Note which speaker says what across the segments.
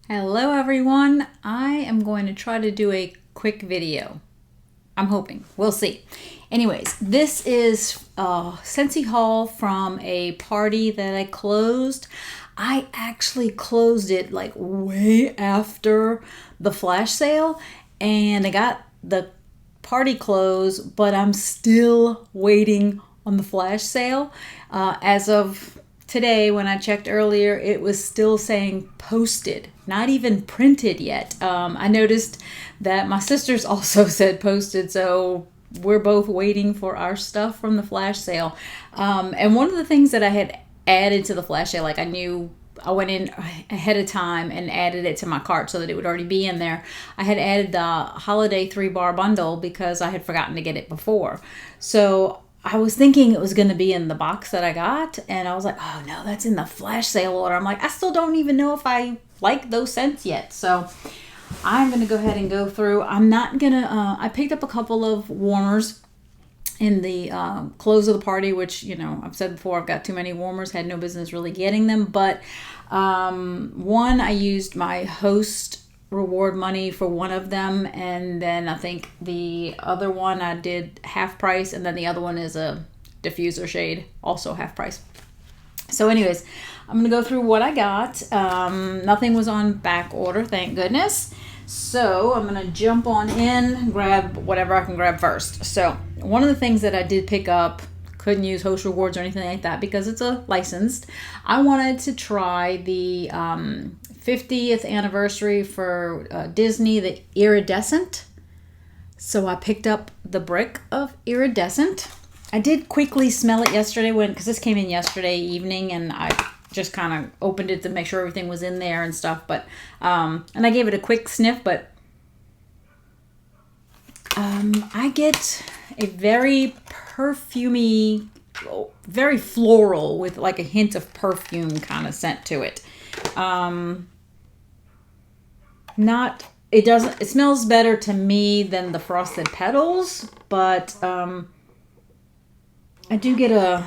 Speaker 1: Hello everyone. I am going to try to do a quick video. I'm hoping. We'll see. Anyways, this is a Scentsy haul from a party that I closed. I actually closed it like way after the flash sale, and I got the party close, but I'm still waiting on the flash sale. As of today, when I checked earlier, it was still saying posted, not even printed yet. I noticed that my sisters also said posted, so we're both waiting for our stuff from the flash sale. And one of the things that I had added to the flash sale, like I went in ahead of time and added it to my cart so that it would already be in there. I had added the holiday 3-bar bundle because I had forgotten to get it before. So I was thinking it was going to be in the box that I got, and I was like, oh no, that's in the flash sale order. I'm like, I still don't even know if I like those scents yet. So I'm going to go ahead and go through. I'm not going to, I picked up a couple of warmers in the close of the party, which, I've said before, I've got too many warmers, had no business really getting them. But one, I used my host reward money for one of them, and then I think the other one I did half price, and then the other one is a diffuser shade, also half price. So anyways, I'm gonna go through what I got. Nothing was on back order, thank goodness. So I'm gonna jump on in, grab whatever I can grab first. So one of the things that I did pick up, couldn't use host rewards or anything like that because it's a licensed. I wanted to try the 50th anniversary for Disney, the iridescent. So I picked up the brick of iridescent. I did quickly smell it yesterday because this came in yesterday evening, and I just kind of opened it to make sure everything was in there and stuff. But and I gave it a quick sniff, but I get a very perfumey, very floral with like a hint of perfume kind of scent to it. It smells better to me than the frosted petals, but I do get a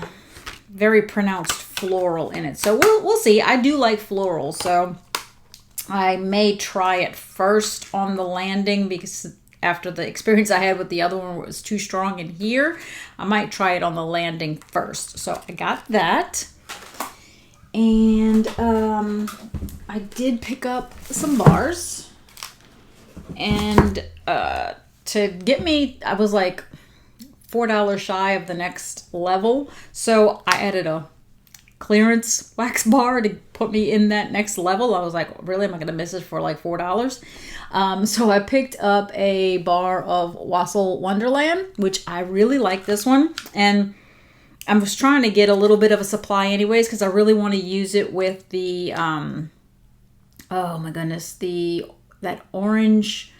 Speaker 1: very pronounced floral in it. So we'll see. I do like floral, so I may try it first on the landing because after the experience I had with the other one was too strong in here, I might try it on the landing first. So I got that. And I did pick up some bars. And to get me, I was like $4 shy of the next level. So I added a clearance wax bar to put me in that next level. I was like, really, am I going to miss it for like $4? So I picked up a bar of Wassail Wonderland, which I really like this one. And I was trying to get a little bit of a supply anyways because I really want to use it with the, oh my goodness, that orange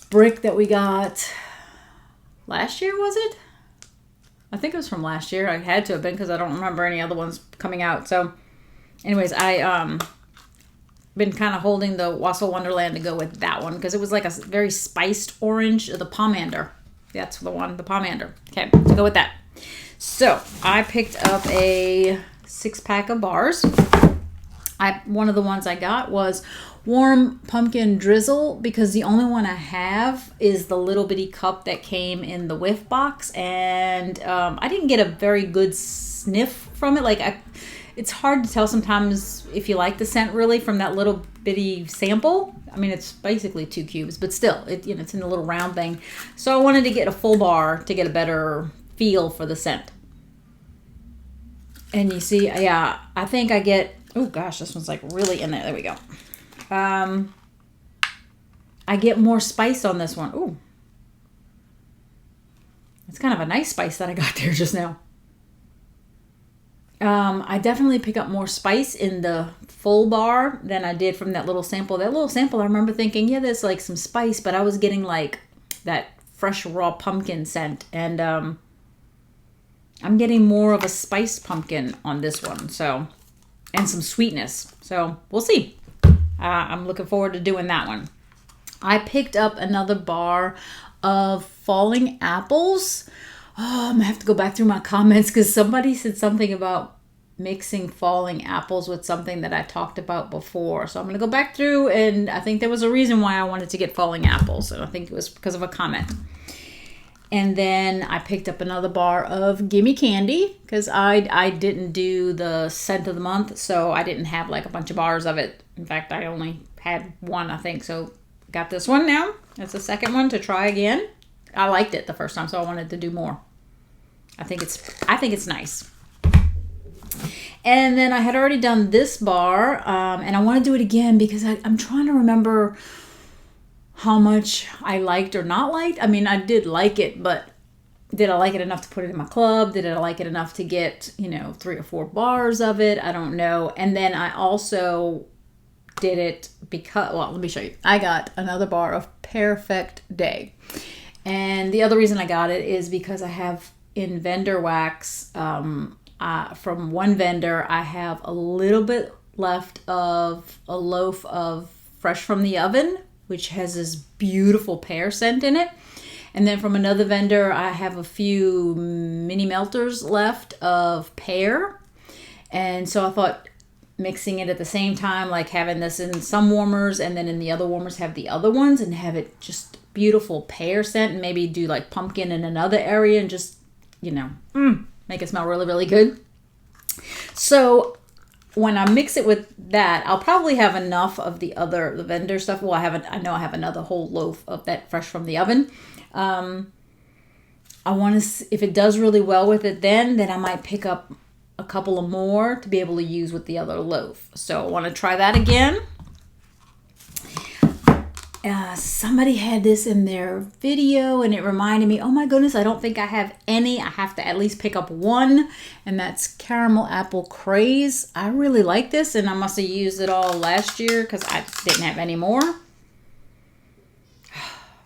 Speaker 1: brick that we got last year, was it? I think it was from last year. I had to have been because I don't remember any other ones coming out. So anyways, I been kind of holding the Wassail Wonderland to go with that one because it was like a very spiced orange, the pomander. That's the one, the pomander. Okay, to go with that. So I picked up a 6-pack of bars. One of the ones I got was warm pumpkin drizzle because the only one I have is the little bitty cup that came in the whiff box, and I didn't get a very good sniff from it. It's hard to tell sometimes if you like the scent really from that little bitty sample. I mean, it's basically 2 cubes, but still, it's in a little round thing. So I wanted to get a full bar to get a better feel for the scent. And you see, yeah, I think I get, oh gosh, this one's like really in there. There we go. I get more spice on this one. Ooh. It's kind of a nice spice that I got there just now. I definitely pick up more spice in the full bar than I did from that little sample. That little sample, I remember thinking, yeah, there's like some spice, but I was getting like that fresh raw pumpkin scent. And I'm getting more of a spiced pumpkin on this one. So, and some sweetness. So we'll see. I'm looking forward to doing that one. I picked up another bar of falling apples. Oh, I'm gonna have to go back through my comments because somebody said something about mixing falling apples with something that I talked about before. So I'm going to go back through, and I think there was a reason why I wanted to get falling apples. And I think it was because of a comment. And then I picked up another bar of Gimme Candy because I didn't do the scent of the month. So I didn't have like a bunch of bars of it. In fact, I only had one, I think. So got this one now. That's the second one to try again. I liked it the first time, so I wanted to do more. I think it's nice. And then I had already done this bar, and I want to do it again because I'm trying to remember how much I liked or not liked. I mean, I did like it, but did I like it enough to put it in my club? Did I like it enough to get, 3 or 4 bars of it? I don't know. And then I also did it because, well, let me show you. I got another bar of Perfect Day. And the other reason I got it is because I have in vendor wax, from one vendor, I have a little bit left of a loaf of Fresh from the Oven, which has this beautiful pear scent in it. And then from another vendor, I have a few mini melters left of pear. And so I thought mixing it at the same time, like having this in some warmers and then in the other warmers have the other ones and have it just beautiful pear scent, and maybe do like pumpkin in another area and just, make it smell really, really good. So when I mix it with that, I'll probably have enough of the vendor stuff. Well, I know I have another whole loaf of that Fresh from the Oven. I want to, if it does really well with it, then I might pick up a couple of more to be able to use with the other loaf. So I want to try that again. Somebody had this in their video and it reminded me, oh my goodness, I don't think I have any. I have to at least pick up one, and that's Caramel Apple Craze. I really like this, and I must have used it all last year because I didn't have any more.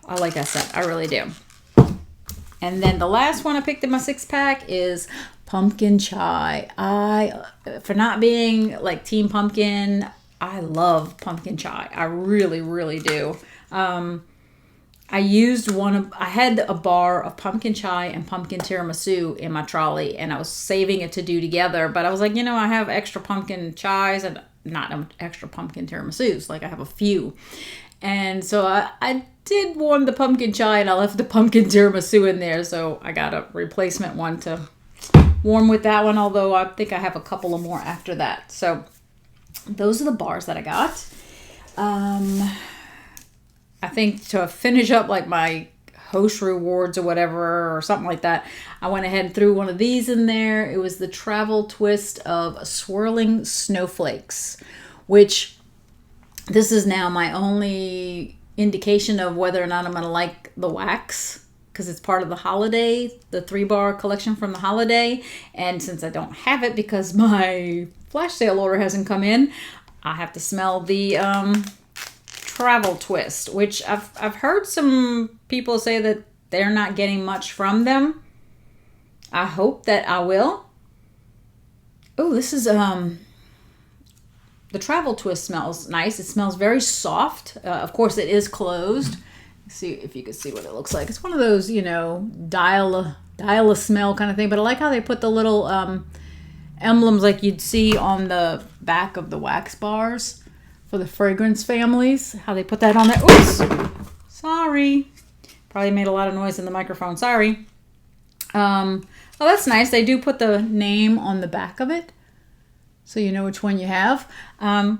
Speaker 1: I like that scent. I really do. And then the last one I picked in my 6-pack is Pumpkin Chai. For not being like Team Pumpkin, I love pumpkin chai. I really, really do. I had a bar of pumpkin chai and pumpkin tiramisu in my trolley, and I was saving it to do together. But I was like, I have extra pumpkin chais and not extra pumpkin tiramisus. Like I have a few. And so I did warm the pumpkin chai and I left the pumpkin tiramisu in there. So I got a replacement one to warm with that one. Although I think I have a couple of more after that. So those are the bars that I got. I think to finish up like my host rewards or whatever or something like that, I went ahead and threw one of these in there. It was the travel twist of swirling snowflakes, which this is now my only indication of whether or not I'm going to like the wax, because it's part of the holiday, the 3-bar collection from the holiday. And since I don't have it because my flash sale order hasn't come in, I have to smell the travel twist, which I've heard some people say that they're not getting much from them. I hope that I will. Oh, this is the travel twist smells nice. It smells very soft. Of course, it is closed. Let's see if you can see what it looks like. It's one of those, dial a smell kind of thing. But I like how they put the little emblems like you'd see on the back of the wax bars for the fragrance families. How they put that on there. Oops. Sorry. Probably made a lot of noise in the microphone. Sorry. Oh, that's nice. They do put the name on the back of it, so you know which one you have. I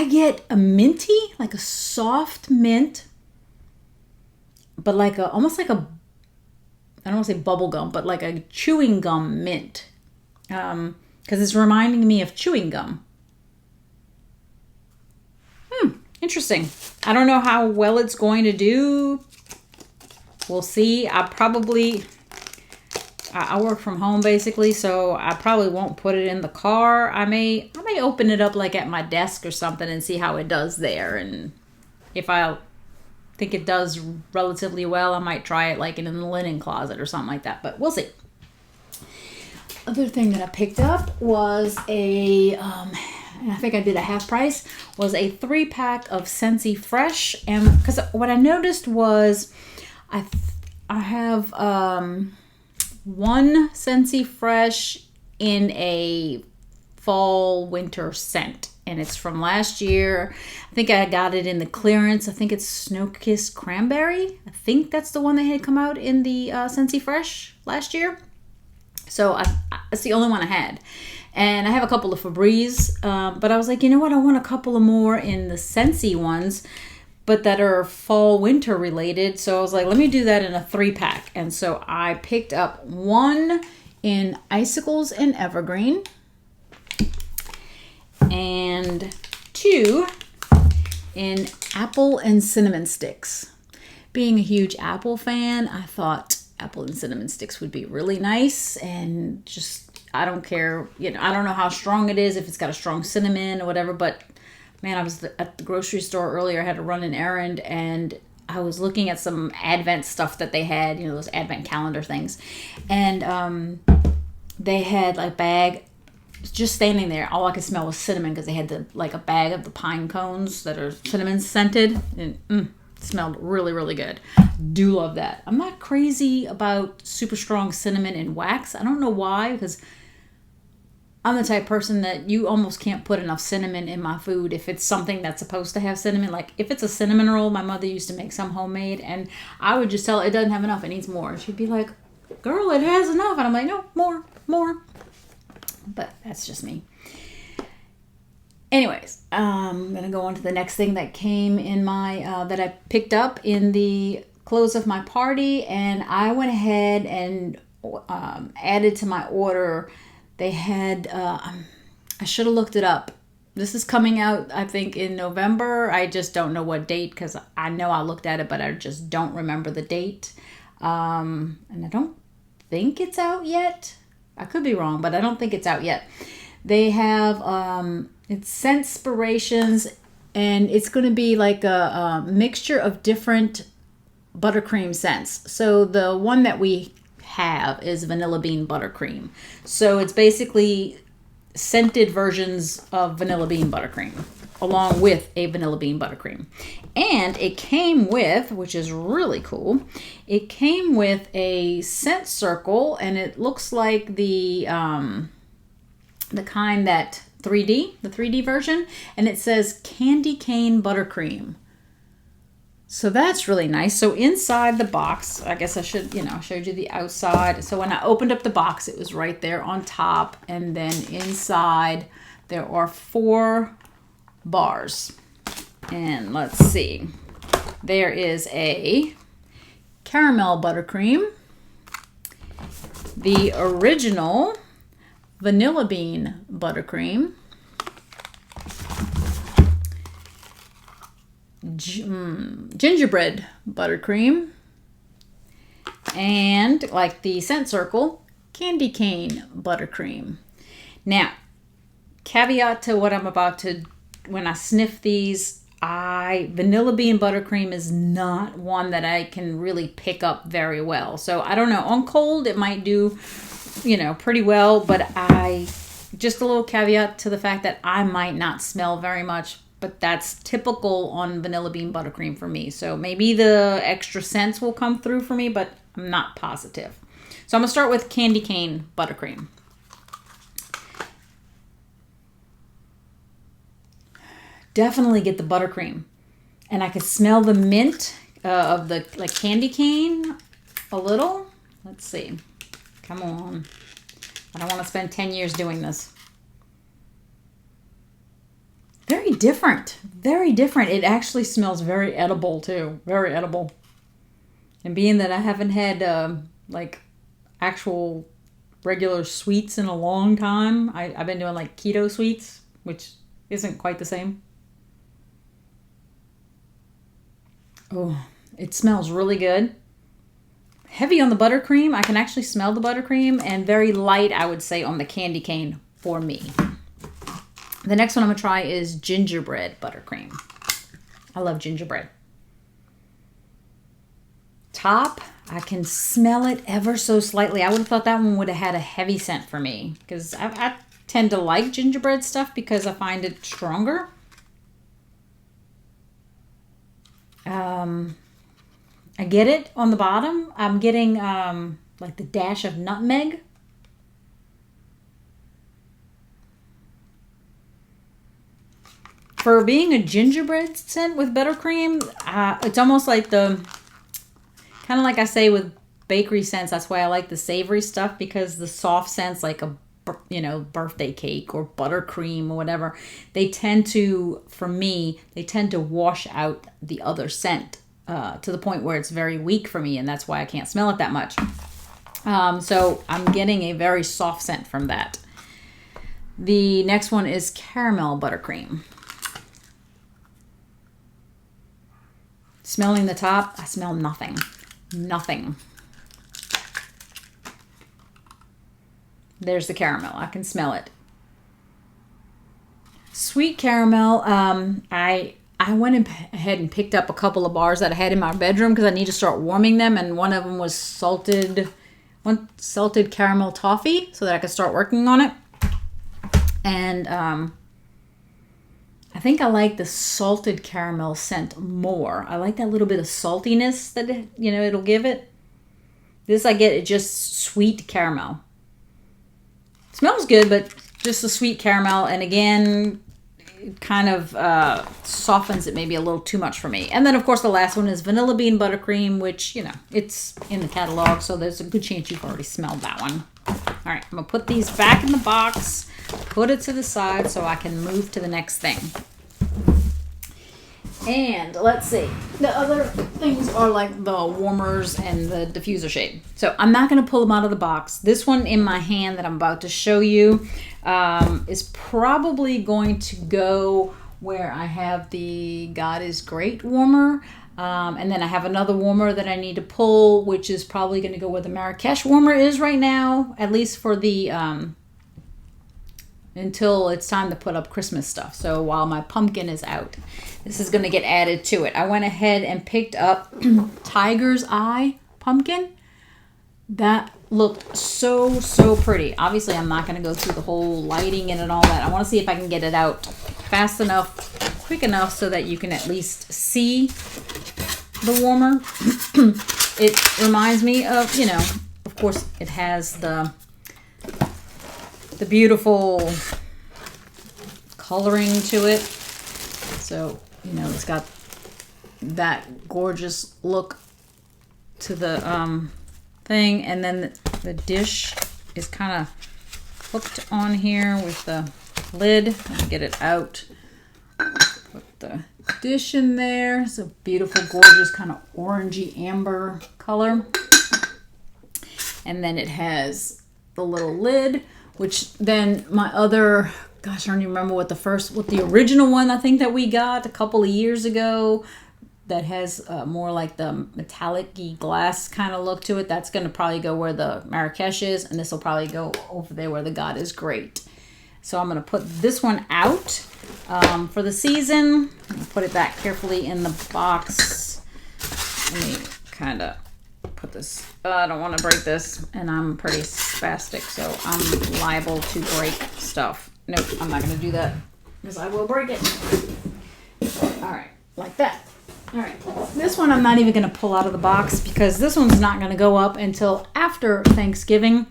Speaker 1: get a minty, like a soft mint, but like almost like a, I don't want to say bubble gum, but like a chewing gum mint. Because it's reminding me of chewing gum. Interesting. I don't know how well it's going to do. We'll see. I work from home basically, so I probably won't put it in the car. I may open it up like at my desk or something and see how it does there. And if I think it does relatively well, I might try it like in the linen closet or something like that, but we'll see. Other thing that I picked up was and I think I did a half price, was a 3-pack of Scentsy Fresh. And because what I noticed was I have one Scentsy Fresh in a fall winter scent, and it's from last year. I think I got it in the clearance. I think it's Snow-Kissed Cranberry. I think that's the one that had come out in the Scentsy Fresh last year. So that's the only one I had. And I have a couple of Febreze, but I was like, you know what? I want a couple of more in the Scentsy ones, but that are fall winter related. So I was like, let me do that in a 3-pack. And so I picked up one in Icicles and Evergreen, and 2 in Apple and Cinnamon Sticks. Being a huge Apple fan, I thought Apple and Cinnamon Sticks would be really nice, and just, I don't care, you know, I don't know how strong it is, if it's got a strong cinnamon or whatever, but man, I was at the grocery store earlier. I had to run an errand, and I was looking at some Advent stuff that they had, you know, those Advent calendar things, and they had like bag, just standing there, all I could smell was cinnamon, because they had a bag of the pine cones that are cinnamon scented, and it smelled really, really good. Do love that. I'm not crazy about super strong cinnamon in wax. I don't know why, because I'm the type of person that you almost can't put enough cinnamon in my food if it's something that's supposed to have cinnamon. Like if it's a cinnamon roll, my mother used to make some homemade, and I would just tell her it doesn't have enough, it needs more. She'd be like, girl, it has enough. And I'm like, no, more. But that's just me. Anyways, I'm going to go on to the next thing that came in my, that I picked up in the close of my party. And I went ahead and added to my order. They had, I should have looked it up. This is coming out, I think, in November. I just don't know what date, because I know I looked at it, but I just don't remember the date. And I don't think it's out yet. I could be wrong, but I don't think it's out yet. They have, it's Scentspirations, and it's going to be like a mixture of different buttercream scents. So the one that we have is Vanilla Bean Buttercream. So it's basically scented versions of Vanilla Bean Buttercream, along with a Vanilla Bean Buttercream. And it came with, which is really cool, it came with a scent circle, and it looks like the kind that 3D, the 3D version, and it says Candy Cane Buttercream. So that's really nice. So inside the box, I guess I should, showed you the outside. So when I opened up the box, it was right there on top, and then inside there are 4 bars. And let's see, there is a caramel buttercream, the original vanilla bean buttercream, gingerbread buttercream, and like the scent circle, candy cane buttercream. Now, caveat to what I'm about to, when I sniff these, vanilla bean buttercream is not one that I can really pick up very well. So I don't know, on cold it might do, pretty well, but just a little caveat to the fact that I might not smell very much, but that's typical on vanilla bean buttercream for me. So maybe the extra scents will come through for me, but I'm not positive. So I'm gonna start with candy cane buttercream. Definitely get the buttercream, and I could smell the mint of the candy cane a little. Let's see, come on, I don't want to spend 10 years doing this. Very different, very different. It actually smells very edible too, very edible. And being that I haven't had actual regular sweets in a long time, I've been doing like keto sweets, which isn't quite the same. Oh, it smells really good. Heavy on the buttercream. I can actually smell the buttercream, and very light, I would say, on the candy cane for me. The next one I'm going to try is gingerbread buttercream. I love gingerbread. Top, I can smell it ever so slightly. I would have thought that one would have had a heavy scent for me, because I tend to like gingerbread stuff because I find it stronger. I get it on the bottom. I'm getting like the dash of nutmeg. for being a gingerbread scent with buttercream, it's almost like kind of like I say with bakery scents. That's why I like the savory stuff, because the soft scents like a birthday cake or buttercream or whatever, they tend to, for me, they tend to wash out the other scent to the point where it's very weak for me, and that's why I can't smell it that much. So I'm getting a very soft scent from that. The next one is caramel buttercream. Smelling the top, I smell nothing. Nothing. There's the caramel. I can smell it. Sweet caramel. I went ahead and picked up a couple of bars that I had in my bedroom because I need to start warming them, and one of them was salted caramel toffee, so that I could start working on it. And I think I like the salted caramel scent more. I like that little bit of saltiness that it'll give it. This I get it just sweet caramel. Smells good, but just the sweet caramel, and again, it kind of softens it maybe a little too much for me. And then, of course, the last one is vanilla bean buttercream, which, it's in the catalog, so there's a good chance you've already smelled that one. All right, I'm going to put these back in the box, put it to the side so I can move to the next thing. And let's see, the other things are like the warmers and the diffuser shade. So I'm not going to pull them out of the box. This one in my hand that I'm about to show you is probably going to go where I have the God is Great warmer. And then I have another warmer that I need to pull, which is probably going to go where the Marrakesh warmer is right now, at least for the until it's time to put up Christmas stuff. So while my pumpkin is out, this is going to get added to it. I went ahead and picked up Tiger's Eye pumpkin. That looked so pretty. Obviously, I'm not going to go through the whole lighting and all that. I want to see if I can get it out fast enough, quick enough, so that you can at least see the warmer. It reminds me of, of course, it has the beautiful coloring to it. So, it's got that gorgeous look to the thing. And then the dish is kind of hooked on here with the lid. Let me get it out. Put the dish in there. It's a beautiful, gorgeous kind of orangey amber color. And then it has the little lid, which then my other, gosh, I don't even remember what the original one I think that we got a couple of years ago that has more like the metallic-y glass kind of look to it. That's going to probably go where the Marrakesh is, and this will probably go over there where the God is Great. So I'm going to put this one out for the season. I'm going to put it back carefully in the box. Let me kind of put this, I don't want to break this, and I'm pretty spastic, so I'm liable to break stuff. Nope, I'm not going to do that because I will break it. All right, like that. All right, this one I'm not even going to pull out of the box because this one's not going to go up until after Thanksgiving,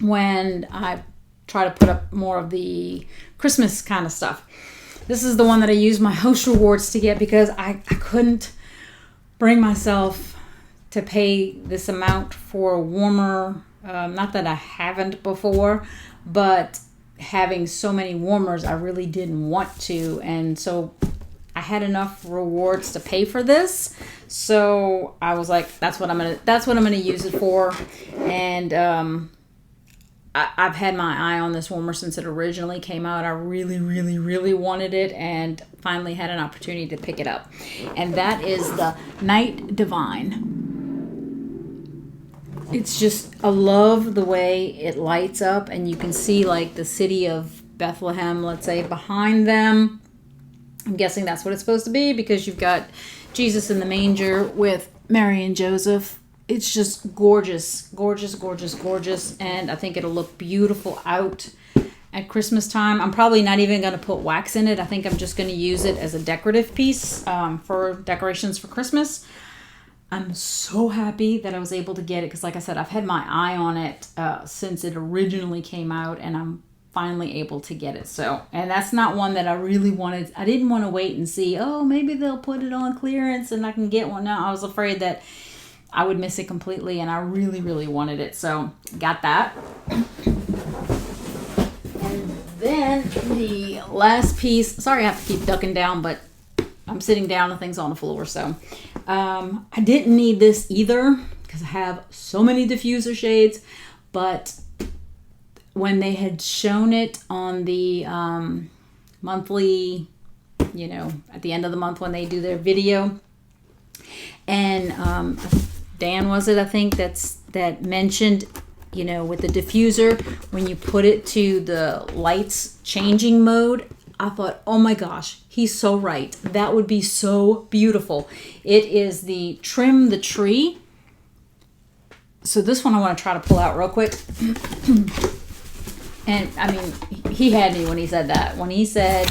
Speaker 1: when I try to put up more of the Christmas kind of stuff. This is the one that I used my host rewards to get because I couldn't bring myself to pay this amount for a warmer. Not that I haven't before, but having so many warmers, I really didn't want to. And so I had enough rewards to pay for this. So I was like, that's what I'm gonna use it for. And I've had my eye on this warmer since it originally came out. I really wanted it, and finally had an opportunity to pick it up. And that is the Night Divine. It's just, I love the way it lights up, and you can see like the city of Bethlehem, let's say, behind them. I'm guessing that's what it's supposed to be because you've got Jesus in the manger with Mary and Joseph. It's just gorgeous, gorgeous, gorgeous, gorgeous. And I think it'll look beautiful out at Christmas time. I'm probably not even going to put wax in it. I think I'm just going to use it as a decorative piece for decorations for Christmas. I'm so happy that I was able to get it because, like I said, I've had my eye on it since it originally came out, and I'm finally able to get it. So, and that's not one that I really wanted. I didn't want to wait and see, oh, maybe they'll put it on clearance and I can get one. No, I was afraid that I would miss it completely, and I really, really wanted it. So, got that. And then the last piece, sorry I have to keep ducking down, but I'm sitting down and things on the floor. So, I didn't need this either because I have so many diffuser shades, but when they had shown it on the monthly, you know, at the end of the month when they do their video, and Dan was it, I think, that mentioned, you know, with the diffuser, when you put it to the lights changing mode, I thought, oh my gosh, he's so right. That would be so beautiful. It is the Trim the Tree. So this one I want to try to pull out real quick. And I mean, he had me when he said that. When he said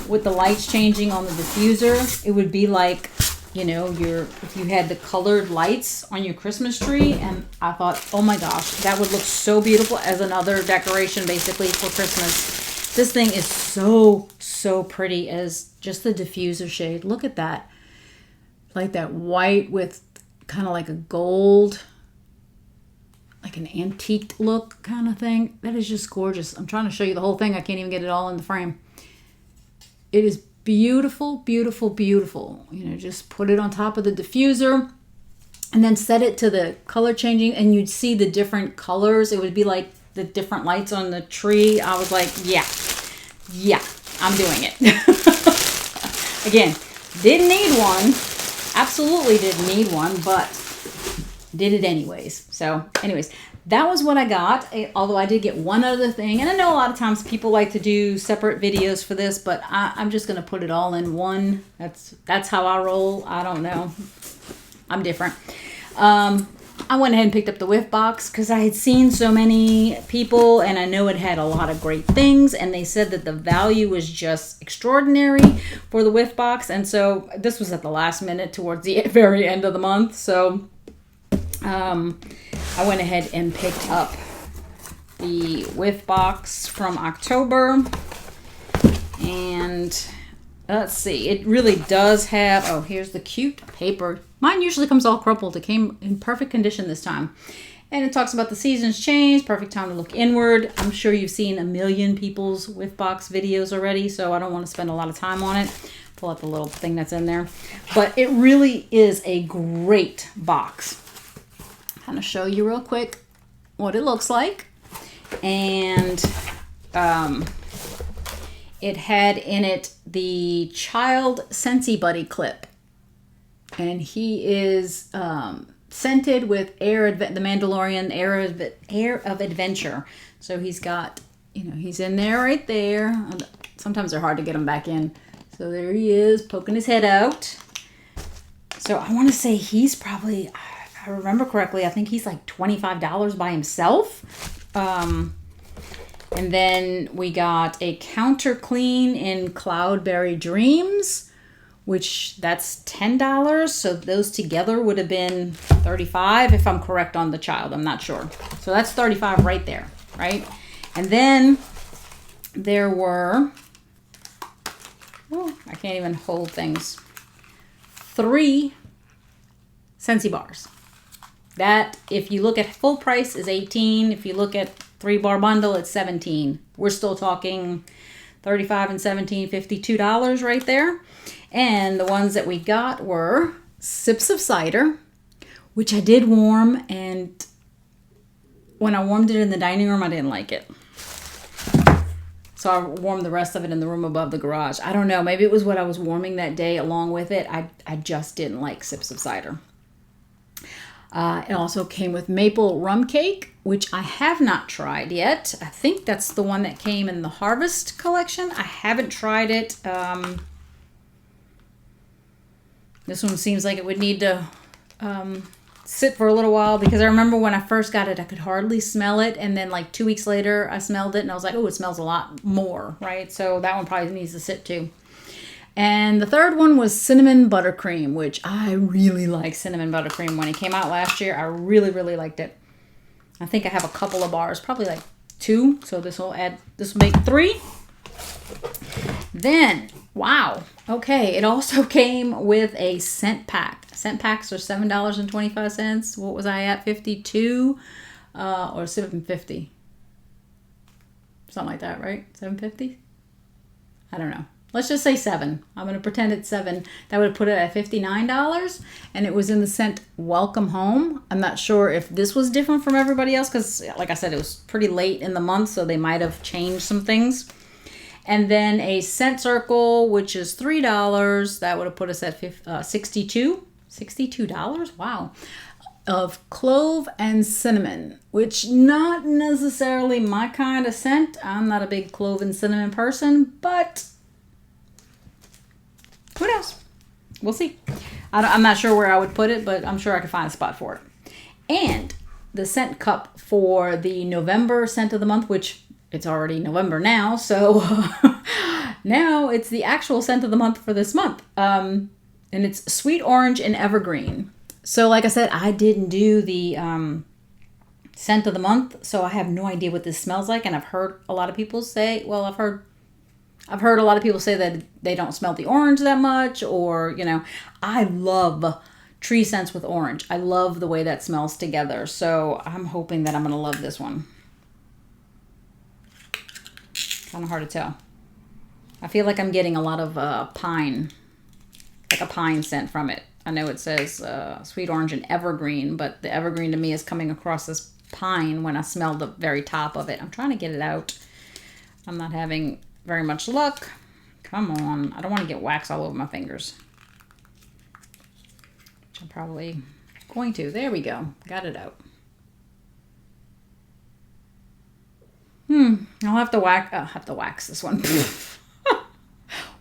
Speaker 1: with the lights changing on the diffuser, it would be like, you know, if you had the colored lights on your Christmas tree. And I thought, oh my gosh, that would look so beautiful as another decoration basically for Christmas. This thing is so, so pretty as just the diffuser shade. Look at that. Like that white with kind of like a gold, like an antique look kind of thing. That is just gorgeous. I'm trying to show you the whole thing. I can't even get it all in the frame. It is beautiful, beautiful, beautiful. You know, just put it on top of the diffuser and then set it to the color changing, and you'd see the different colors. It would be like the different lights on the tree. I was like, yeah, I'm doing it. Again, didn't need one. Absolutely didn't need one, but did it anyways. So anyways, that was what I got. Although I did get one other thing, and I know a lot of times people like to do separate videos for this, but I'm just going to put it all in one. That's how I roll. I don't know. I'm different. I went ahead and picked up the whiff box because I had seen so many people, and I know it had a lot of great things, and they said that the value was just extraordinary for the whiff box. And so this was at the last minute towards the very end of the month. So I went ahead and picked up the whiff box from October, and let's see, it really does have, oh, here's the cute paper. Mine usually comes all crumpled. It came in perfect condition this time. And it talks about the seasons change, perfect time to look inward. I'm sure you've seen a million people's whiff box videos already, so I don't want to spend a lot of time on it. Pull out the little thing that's in there. But it really is a great box. Kind of show you real quick what it looks like. And it had in it the child Scentsy buddy clip, and he is scented with the Mandalorian air of adventure. So he's got, you know, he's in there right there. Sometimes they're hard to get him back in. So there he is poking his head out. So I want to say he's probably, if I remember correctly, I think he's like $25 by himself. And then we got a counter clean in Cloudberry Dreams, which that's $10. So those together would have been $35 if I'm correct on the child. I'm not sure. So that's $35 right there, right? And then there were, oh, I can't even hold things, 3 Scentsy bars. That, if you look at full price, is $18. If you look at 3-bar bundle, it's $17. We're still talking $35 and $17, $52 right there. And the ones that we got were Sips of Cider, which I did warm, and when I warmed it in the dining room, I didn't like it. So I warmed the rest of it in the room above the garage. I don't know, maybe it was what I was warming that day along with it. I just didn't like Sips of Cider. It also came with maple rum cake, which I have not tried yet. I think that's the one that came in the Harvest collection. I haven't tried it. This one seems like it would need to sit for a little while, because I remember when I first got it, I could hardly smell it. And then like 2 weeks later, I smelled it and I was like, oh, it smells a lot more, right? So that one probably needs to sit too. And the third one was Cinnamon Buttercream, which I really like Cinnamon Buttercream. When it came out last year, I really, really liked it. I think I have a couple of bars, probably like 2. So this will make 3. Then, wow. Okay, it also came with a scent pack. Scent packs are $7.25. What was I at? 52 or 7.50? Something like that, right? 7.50? I don't know. Let's just say 7. I'm going to pretend it's 7. That would put it at $59, and it was in the scent Welcome Home. I'm not sure if this was different from everybody else because, like I said, it was pretty late in the month, so they might have changed some things. And then a scent circle, which is $3. That would have put us at $62. Wow. Of clove and cinnamon, which not necessarily my kind of scent. I'm not a big clove and cinnamon person, but who knows? We'll see. I'm not sure where I would put it, but I'm sure I could find a spot for it. And the scent cup for the November scent of the month, which it's already November now, so now it's the actual scent of the month for this month. And it's sweet orange and evergreen. So like I said, I didn't do the scent of the month, so I have no idea what this smells like. And I've heard a lot of people say, well, I've heard a lot of people say that they don't smell the orange that much, or, you know, I love tree scents with orange. I love the way that smells together. So I'm hoping that I'm going to love this one. Kind of hard to tell. I feel like I'm getting a lot of pine, like a pine scent from it. I know it says sweet orange and evergreen, but the evergreen to me is coming across as pine when I smell the very top of it. I'm trying to get it out. I'm not having very much luck. Come on. I don't want to get wax all over my fingers. Which I'm probably going to. There we go. Got it out. I'll have to wax this one.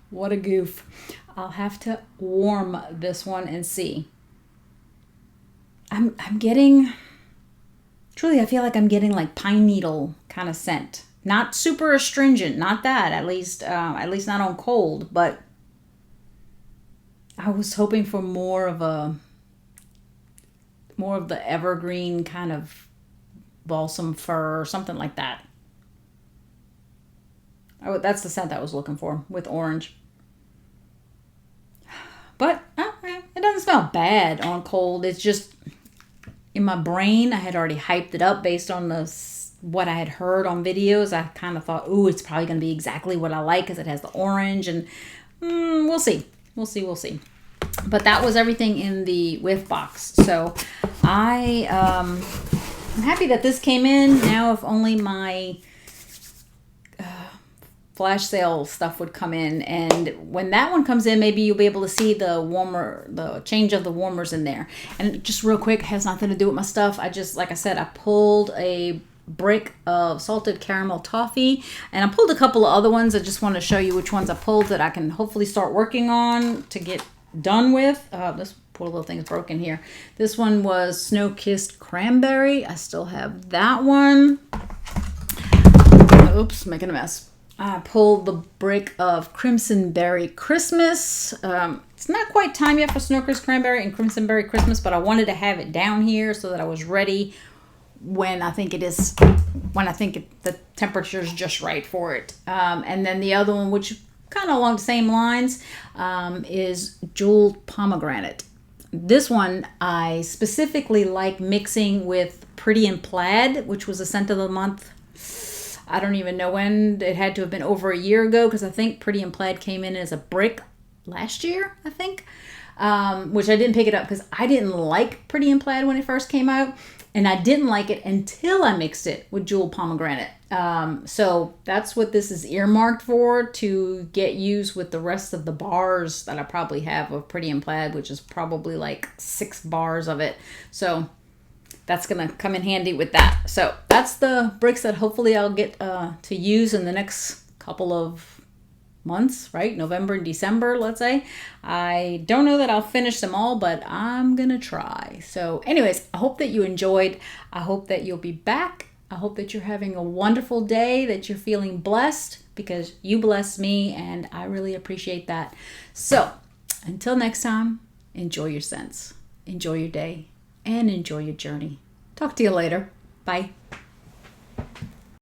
Speaker 1: What a goof. I'll have to warm this one and see. I'm getting, truly, I feel like I'm getting like pine needle kind of scent. Not super astringent, not that, at least not on cold, but I was hoping for more of the evergreen kind of balsam fir or something like that. Oh, that's the scent I was looking for with orange. But it doesn't smell bad on cold. It's just in my brain, I had already hyped it up based on what I had heard on videos. I kind of thought, ooh, it's probably going to be exactly what I like because it has the orange, and we'll see. We'll see. But that was everything in the whiff box. So I'm happy that this came in. Now, if only my flash sale stuff would come in, and when that one comes in, maybe you'll be able to see the change of the warmers in there. And just real quick, has nothing to do with my stuff. Like I said, I pulled a brick of salted caramel toffee, and I pulled a couple of other ones. I just want to show you which ones I pulled that I can hopefully start working on to get done with. This poor little thing is broken here. This one was snow-kissed cranberry. I still have that one. Oops, making a mess. I pulled the brick of Crimson Berry Christmas. It's not quite time yet for Snow-Kissed Cranberry and Crimson Berry Christmas, but I wanted to have it down here so that I was ready when I think the temperature is just right for it. And then the other one, which kind of along the same lines, is Jeweled Pomegranate. This one I specifically like mixing with Pretty in Plaid, which was a scent of the month. I don't even know when. It had to have been over a year ago because I think Pretty in Plaid came in as a brick last year, I think, which I didn't pick it up because I didn't like Pretty in Plaid when it first came out, and I didn't like it until I mixed it with Jeweled Pomegranate. So that's what this is earmarked for, to get used with the rest of the bars that I probably have of Pretty in Plaid, which is probably like 6 bars of it. So that's going to come in handy with that. So that's the bricks that hopefully I'll get to use in the next couple of months, right? November and December, let's say. I don't know that I'll finish them all, but I'm going to try. So anyways, I hope that you enjoyed. I hope that you'll be back. I hope that you're having a wonderful day, that you're feeling blessed, because you bless me, and I really appreciate that. So until next time, enjoy your scents, enjoy your day, and enjoy your journey. Talk to you later. Bye.